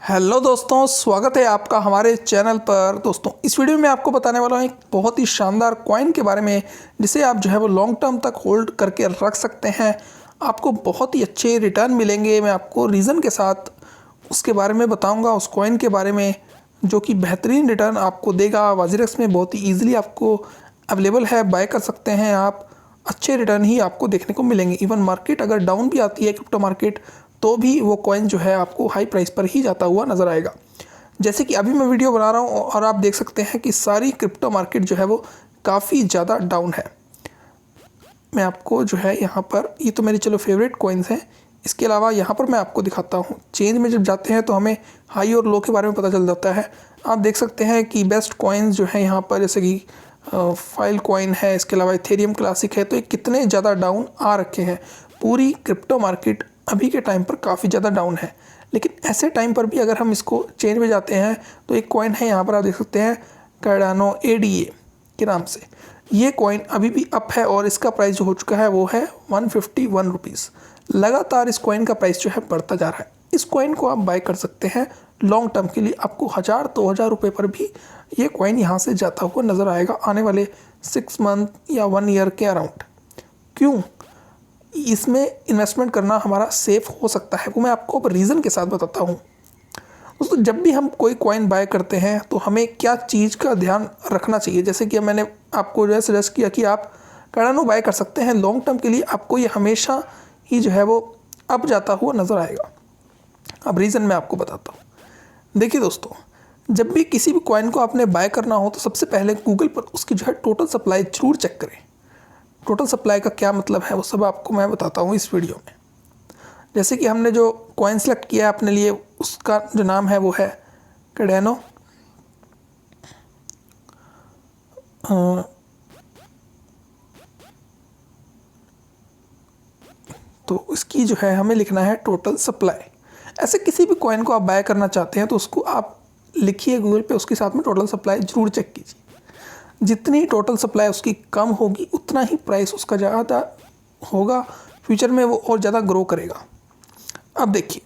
Hello दोस्तों, स्वागत है आपका हमारे चैनल पर। दोस्तों, इस वीडियो में आपको बताने वाला हूँ एक बहुत ही शानदार कॉइन के बारे में, जिसे आप जो है वो लॉन्ग टर्म तक होल्ड करके रख सकते हैं। आपको बहुत ही अच्छे रिटर्न मिलेंगे। मैं आपको रीज़न के साथ उसके बारे में बताऊंगा, उस कॉइन के बारे में, जो कि बेहतरीन रिटर्न आपको देगा। वाजीरेक्स में बहुत ही ईजिली आपको अवेलेबल है, बाय कर सकते हैं आप। अच्छे रिटर्न ही आपको देखने को मिलेंगे। इवन मार्केट अगर डाउन भी आती है, क्रिप्टो मार्केट, तो भी वो कॉइन जो है आपको हाई प्राइस पर ही जाता हुआ नज़र आएगा। जैसे कि अभी मैं वीडियो बना रहा हूँ और आप देख सकते हैं कि सारी क्रिप्टो मार्केट जो है वो काफ़ी ज़्यादा डाउन है। मैं आपको जो है यहाँ पर, ये तो मेरी चलो फेवरेट कॉइन्स हैं। इसके अलावा यहाँ पर मैं आपको दिखाता हूँ, चेंज में जब जाते हैं तो हमें हाई और लो के बारे में पता चल जाता है। आप देख सकते हैं कि बेस्ट कॉइन्स जो है यहाँ पर, जैसे कि फाइल कॉइन है, इसके अलावा इथेरियम क्लासिक है, तो ये कितने ज़्यादा डाउन आ रखे हैं। पूरी क्रिप्टो मार्केट अभी के टाइम पर काफ़ी ज़्यादा डाउन है। लेकिन ऐसे टाइम पर भी अगर हम इसको चेंज में जाते हैं तो एक कॉइन है यहाँ पर, आप देख सकते हैं कार्डानो ADA के नाम से। ये कॉइन अभी भी अप है और इसका प्राइस जो हो चुका है वो है 151 रुपीज़। लगातार इस कॉइन का प्राइस जो है बढ़ता जा रहा है। इस कॉइन को आप बाय कर सकते हैं लॉन्ग टर्म के लिए। आपको 1000-2000 रुपये पर भी ये कॉइन यहाँ से जाता हुआ नज़र आएगा आने वाले 6 मंथ या 1 ईयर के अराउंड। क्यों इसमें इन्वेस्टमेंट करना हमारा सेफ हो सकता है, वो मैं आपको अब रीज़न के साथ बताता हूँ। दोस्तों, जब भी हम कोई कॉइन बाय करते हैं तो हमें क्या चीज़ का ध्यान रखना चाहिए। जैसे कि मैंने आपको जो है सजेस्ट किया कि आप कार्डानो बाय कर सकते हैं लॉन्ग टर्म के लिए। आपको ये हमेशा ही जो है वो अप जाता हुआ नज़र आएगा। अब रीज़न मैं आपको बताता हूँ। देखिए दोस्तों, जब भी किसी भी कॉइन को आपने बाय करना हो तो सबसे पहले गूगल पर उसकी जो है टोटल सप्लाई ज़रूर चेक करें। टोटल सप्लाई का क्या मतलब है वो सब आपको मैं बताता हूँ इस वीडियो में। जैसे कि हमने जो कॉइन सेलेक्ट किया है अपने लिए, उसका जो नाम है वो है कार्डानो। तो इसकी जो है हमें लिखना है टोटल सप्लाई। ऐसे किसी भी कॉइन को आप बाय करना चाहते हैं तो उसको आप लिखिए गूगल पे, उसके साथ में टोटल सप्लाई ज़रूर चेक कीजिए। जितनी टोटल सप्लाई उसकी कम होगी उतना ही प्राइस उसका ज़्यादा होगा। फ्यूचर में वो और ज़्यादा ग्रो करेगा। अब देखिए,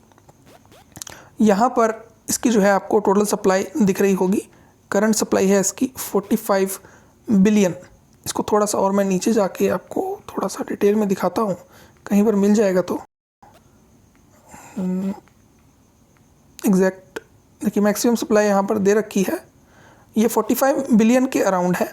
यहाँ पर इसकी जो है आपको टोटल सप्लाई दिख रही होगी। करंट सप्लाई है इसकी 45 बिलियन। इसको थोड़ा सा और मैं नीचे जाके आपको थोड़ा सा डिटेल में दिखाता हूँ, कहीं पर मिल जाएगा तो एग्जैक्ट। देखिए, मैक्सिमम सप्लाई यहाँ पर दे रखी है, ये 45 बिलियन के अराउंड है।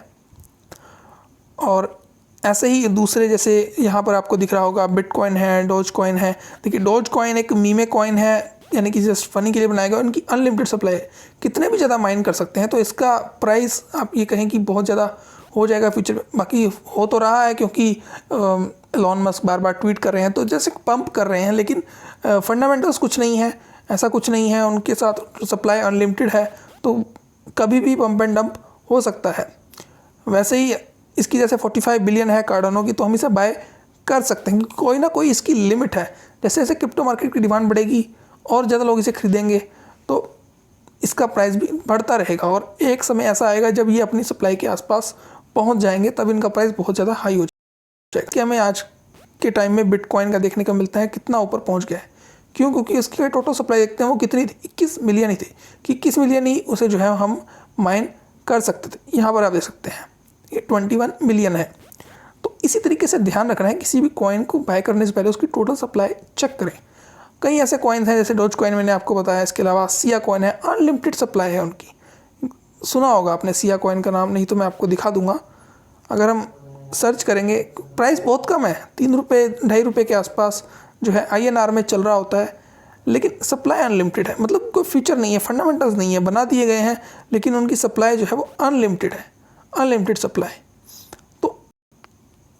और ऐसे ही दूसरे, जैसे यहाँ पर आपको दिख रहा होगा बिटकॉइन है, डॉज कॉइन है। देखिए, डॉज कॉइन एक मीमे कॉइन है, यानी कि जस्ट फनी के लिए बनाया गया। उनकी अनलिमिटेड सप्लाई है, कितने भी ज़्यादा माइन कर सकते हैं। तो इसका प्राइस आप ये कहें कि बहुत ज़्यादा हो जाएगा फ्यूचर में। बाकी हो तो रहा है, क्योंकि एलॉन मस्क बार बार ट्वीट कर रहे हैं तो जैसे पंप कर रहे हैं, लेकिन फंडामेंटल्स कुछ नहीं है, ऐसा कुछ नहीं है। उनके साथ सप्लाई अनलिमिटेड है, तो कभी भी पंप एंड डंप हो सकता है। वैसे ही इसकी जैसे 45 बिलियन है कार्डानो की, तो हम इसे बाय कर सकते हैं, क्योंकि कोई ना कोई इसकी लिमिट है। जैसे जैसे क्रिप्टो मार्केट की डिमांड बढ़ेगी और ज़्यादा लोग इसे खरीदेंगे तो इसका प्राइस भी बढ़ता रहेगा। और एक समय ऐसा आएगा जब ये अपनी सप्लाई के आसपास पहुंच जाएंगे, तब इनका प्राइस बहुत ज़्यादा हाई हो जाएगा। कि हमें आज के टाइम में बिटकॉइन का देखने को मिलता है कितना ऊपर पहुँच गया है। क्यों? क्योंकि इसकी टोटल सप्लाई देखते हैं वो कितनी थी, 21 मिलियन ही थी। कि 21 मिलियन ही उसे जो है हम माइन कर सकते थे। यहाँ पर आप देख सकते हैं ये 21 मिलियन है। तो इसी तरीके से ध्यान रखना है, किसी भी कॉइन को बाय करने से पहले उसकी टोटल सप्लाई चेक करें। कई ऐसे कॉइन्स हैं, जैसे डॉज कॉइन मैंने आपको बताया, इसके अलावा सिया कॉइन है, अनलिमिटेड सप्लाई है उनकी। सुना होगा आपने सिया कॉइन का नाम, नहीं तो मैं आपको दिखा दूंगा। अगर हम सर्च करेंगे, प्राइस बहुत कम है, 3 रुपये 2.5 रुपये के आसपास जो है INR में चल रहा होता है। लेकिन सप्लाई अनलिमिटेड है, मतलब कोई फीचर नहीं है, फंडामेंटल्स नहीं है, बना दिए गए हैं, लेकिन उनकी सप्लाई जो है वो अनलिमिटेड है, अनलिमिटेड सप्लाई। तो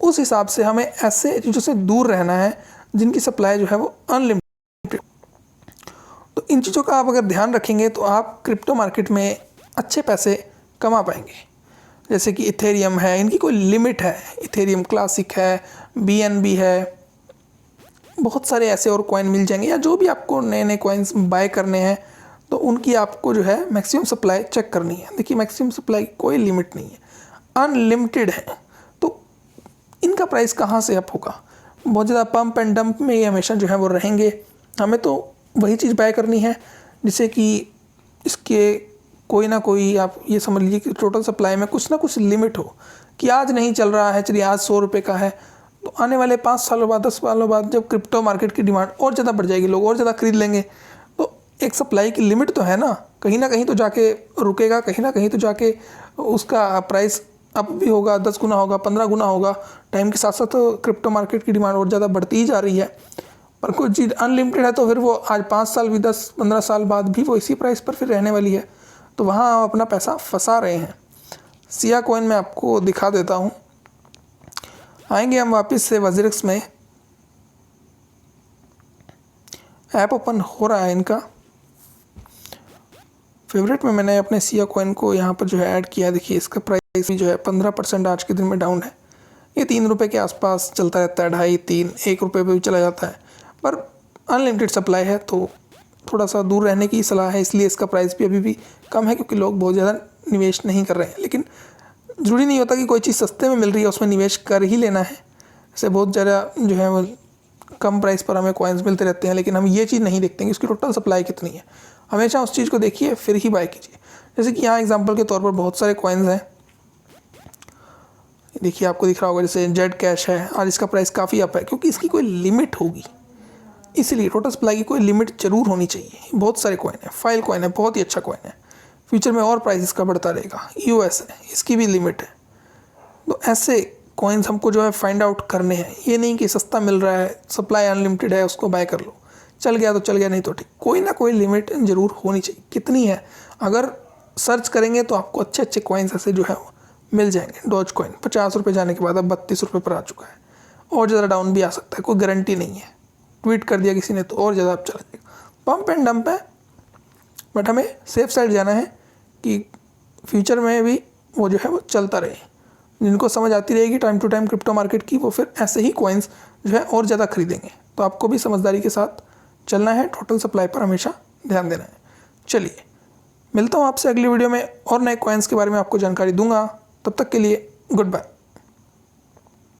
उस हिसाब से हमें ऐसे चीज़ों से दूर रहना है जिनकी सप्लाई जो है वो अनलिमिटेड। तो इन चीज़ों का आप अगर ध्यान रखेंगे तो आप क्रिप्टो मार्केट में अच्छे पैसे कमा पाएंगे। जैसे कि इथेरियम है, इनकी कोई लिमिट है। इथेरियम क्लासिक है, BNB है, बहुत सारे ऐसे और कॉइन मिल जाएंगे। या जो भी आपको नए नए कॉइन्स बाय करने हैं तो उनकी आपको जो है मैक्सिमम सप्लाई चेक करनी है। देखिए, मैक्सिमम सप्लाई कोई लिमिट नहीं है, अनलिमिटेड है। तो इनका प्राइस कहाँ से अप होगा? बहुत ज़्यादा पंप एंड डंप में ये हमेशा जो है वो रहेंगे। हमें तो वही चीज़ बाय करनी है जिससे कि इसके कोई ना कोई आप ये समझ लीजिए कि टोटल सप्लाई में कुछ ना कुछ लिमिट हो कि आज नहीं चल रहा है, चलिए आज 100 रुपये का है, तो आने वाले 5 सालों बाद 10 सालों बाद जब क्रिप्टो मार्केट की डिमांड और ज़्यादा बढ़ जाएगी, लोग और ज़्यादा खरीद लेंगे, तो एक सप्लाई की लिमिट तो है ना कहीं तो जाके रुकेगा, कहीं ना कहीं तो जाके उसका प्राइस अप भी होगा, 10 गुना होगा, 15 गुना होगा। टाइम के साथ साथ तो क्रिप्टो मार्केट की डिमांड और ज़्यादा बढ़ती ही जा रही है। पर कोई चीज़ अनलिमिटेड है तो फिर वो आज 5 साल भी 10-15 साल बाद भी वो इसी प्राइस पर फिर रहने वाली है, तो वहाँ आप अपना पैसा फंसा रहे हैं। सिया कॉइन में आपको दिखा देता हूँ। आएंगे हम वापस से वज़िरिक्स में, ऐप ओपन हो रहा है इनका। फेवरेट में मैंने अपने सिया कॉइन को यहाँ पर जो है ऐड किया। देखिए इसका प्राइस भी जो है 15% आज के दिन में डाउन है। ये 3 रुपये के आसपास चलता रहता है, 2.5, 3, 1 रुपये पे भी चला जाता है, पर अनलिमिटेड सप्लाई है तो थोड़ा सा दूर रहने की सलाह है। इसलिए इसका प्राइस भी अभी भी कम है क्योंकि लोग बहुत ज़्यादा निवेश नहीं कर रहे हैं। लेकिन ज़रूरी नहीं होता कि कोई चीज़ सस्ते में मिल रही है उसमें निवेश कर ही लेना है। ऐसे बहुत ज़्यादा जो है वो कम प्राइस पर हमें कॉइन्स मिलते रहते हैं, लेकिन हम ये चीज़ नहीं देखते हैं कि उसकी टोटल सप्लाई कितनी है। हमेशा उस चीज़ को देखिए फिर ही बाय कीजिए। जैसे कि यहाँ एग्जांपल के तौर पर बहुत सारे कॉइन्स हैं, देखिए आपको दिख रहा होगा, जैसे जेड कैश है, आज इसका प्राइस काफ़ी अप है क्योंकि इसकी कोई लिमिट होगी, इसलिए टोटल सप्लाई की कोई लिमिट जरूर होनी चाहिए। बहुत सारे कॉइन है, फाइल कॉइन है, बहुत ही अच्छा कॉइन है, फ्यूचर में और प्राइस इसका बढ़ता रहेगा। यूएस है, इसकी भी लिमिट है। तो ऐसे कॉइन्स हमको जो है फाइंड आउट करने हैं। ये नहीं कि सस्ता मिल रहा है, सप्लाई अनलिमिटेड है, उसको बाय कर लो, चल गया तो चल गया, नहीं तो ठीक। कोई ना कोई लिमिट जरूर होनी चाहिए। कितनी है, अगर सर्च करेंगे तो आपको अच्छे अच्छे कॉइन्स ऐसे जो है वो मिल जाएंगे। डॉज कॉइन 50 रुपये जाने के बाद अब 32 रुपये पर आ चुका है, और ज़्यादा डाउन भी आ सकता है, कोई गारंटी नहीं है। ट्वीट कर दिया किसी ने तो और ज़्यादा अब चला जाएगा। पंप एंड डंप है, बट हमें सेफ साइड जाना है कि फ्यूचर में भी वो जो है वो चलता रहे। जिनको समझ आती रहेगी time to time crypto market की, वो फिर ऐसे ही कॉइन्स जो है और ज़्यादा खरीदेंगे। तो आपको भी समझदारी के साथ चलना है, टोटल सप्लाई पर हमेशा ध्यान देना है। चलिए मिलता हूँ आपसे अगली वीडियो में, और नए कॉइन्स के बारे में आपको जानकारी दूंगा। तब तक के लिए गुड बाय।